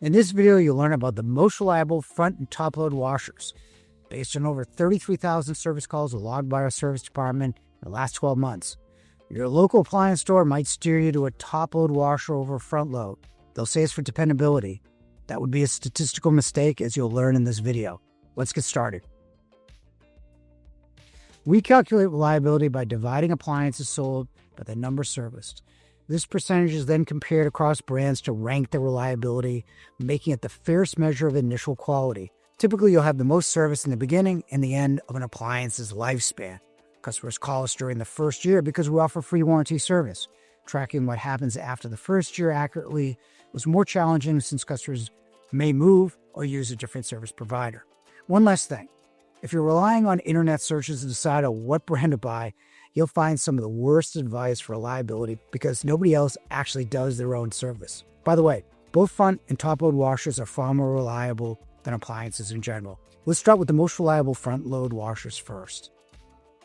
In this video, you'll learn about the most reliable front and top load washers. Based on over 33,000 service calls logged by our service department in the last 12 months. Your local appliance store might steer you to a top load washer over a front load. They'll say it's for dependability. That would be a statistical mistake, as you'll learn in this video. Let's get started. We calculate reliability by dividing appliances sold by the number serviced. This percentage is then compared across brands to rank their reliability, making it the fairest measure of initial quality. Typically, you'll have the most service in the beginning and the end of an appliance's lifespan. Customers call us during the first year because we offer free warranty service. Tracking what happens after the first year accurately was more challenging since customers may move or use a different service provider. One last thing. If you're relying on internet searches to decide on what brand to buy, you'll find some of the worst advice for reliability because nobody else actually does their own service. By the way, both front and top load washers are far more reliable than appliances in general. Let's start with the most reliable front load washers first.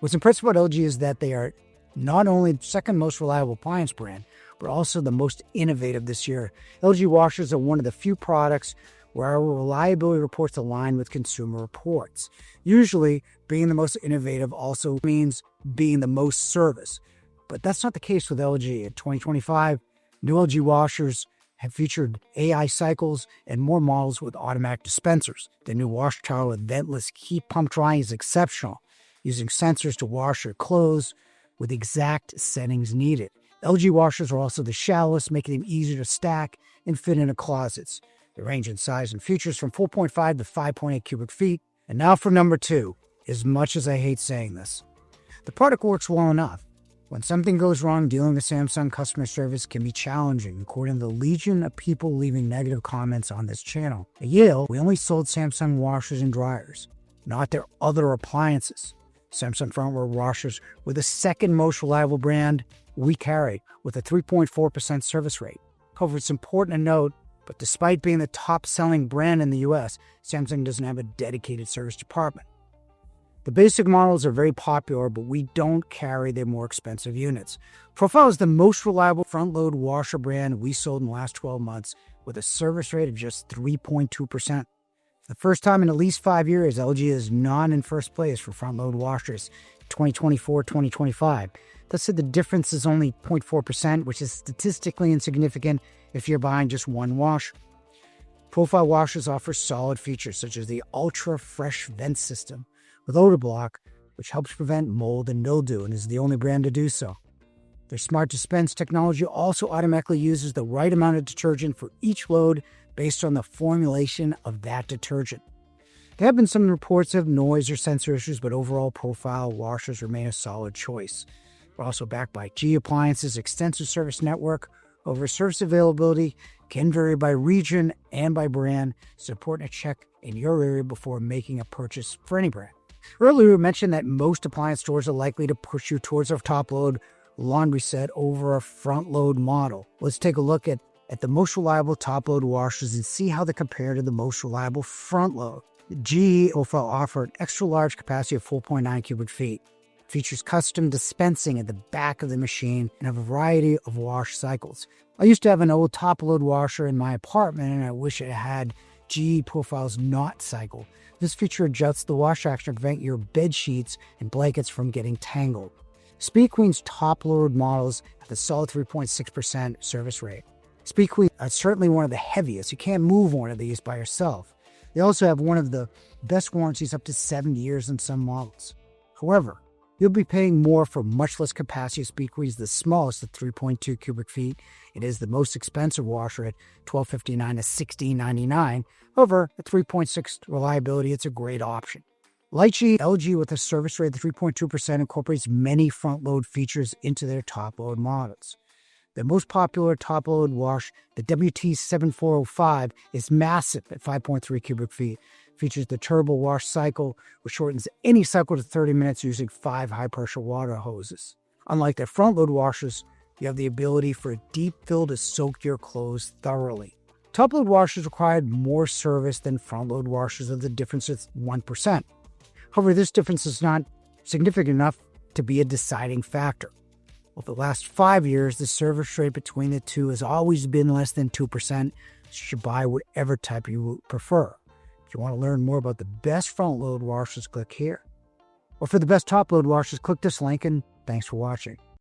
What's impressive about LG is that they are not only the second most reliable appliance brand, but also the most innovative this year. LG washers are one of the few products where our reliability reports align with consumer reports. Usually, being the most innovative also means being the most service. But that's not the case with LG. In 2025, new LG washers have featured AI cycles and more models with automatic dispensers. The new wash tower with ventless heat pump drying is exceptional, using sensors to wash your clothes with exact settings needed. LG washers are also the shallowest, making them easier to stack and fit into closets. They range in size and features from 4.5 to 5.8 cubic feet. And now for number 2, as much as I hate saying this. The product works well enough. When something goes wrong, dealing with Samsung customer service can be challenging, according to the legion of people leaving negative comments on this channel. At Yale, we only sold Samsung washers and dryers, not their other appliances. Samsung front load washers were the second most reliable brand we carried, with a 3.4% service rate. However, it's important to note, but despite being the top-selling brand in the US, Samsung doesn't have a dedicated service department. The basic models are very popular, but we don't carry their more expensive units. Profile is the most reliable front-load washer brand we sold in the last 12 months, with a service rate of just 3.2%. For the first time in at least 5 years, LG is not in first place for front-load washers 2024-2025. That said, the difference is only 0.4%, which is statistically insignificant if you're buying just one washer. Profile washers offer solid features such as the Ultra Fresh Vent System with odor block, which helps prevent mold and mildew and is the only brand to do so. Their smart dispense technology also automatically uses the right amount of detergent for each load based on the formulation of that detergent. There have been some reports of noise or sensor issues, but overall Profile washers remain a solid choice. We're also backed by GE Appliances' extensive service network. Over service availability can vary by region and by brand. It's important to check in your area before making a purchase for any brand. Earlier, we mentioned that most appliance stores are likely to push you towards a top load laundry set over a front load model. Let's take a look at the most reliable top load washers and see how they compare to the most reliable front load. The GE Profile offered extra large capacity of 4.9 cubic feet. Features custom dispensing at the back of the machine and a variety of wash cycles. I used to have an old top load washer in my apartment, and I wish it had GE Profile's knot cycle. This feature adjusts the wash action to prevent your bed sheets and blankets from getting tangled. Speed Queen's top load models have a solid 3.6% service rate. Speed Queen are certainly one of the heaviest. You can't move one of these by yourself. They also have one of the best warranties, up to 7 years in some models. However, you'll be paying more for much less capacity. Speed Queen is the smallest at 3.2 cubic feet. It is the most expensive washer at $1,259 to $1,699. However, at 3.6 reliability, it's a great option. Like LG with a service rate of 3.2% incorporates many front-load features into their top-load models. The most popular top-load wash, the WT7405, is massive at 5.3 cubic feet. Features the turbo wash cycle, which shortens any cycle to 30 minutes using 5 high-pressure water hoses. Unlike the front-load washers, you have the ability for a deep fill to soak your clothes thoroughly. Top-load washers required more service than front-load washers, of the difference is 1%. However, this difference is not significant enough to be a deciding factor. Over the last 5 years, the service rate between the two has always been less than 2%, you should buy whatever type you prefer. If you want to learn more about the best front load washers, click here. Or for the best top load washers, click this link, and thanks for watching.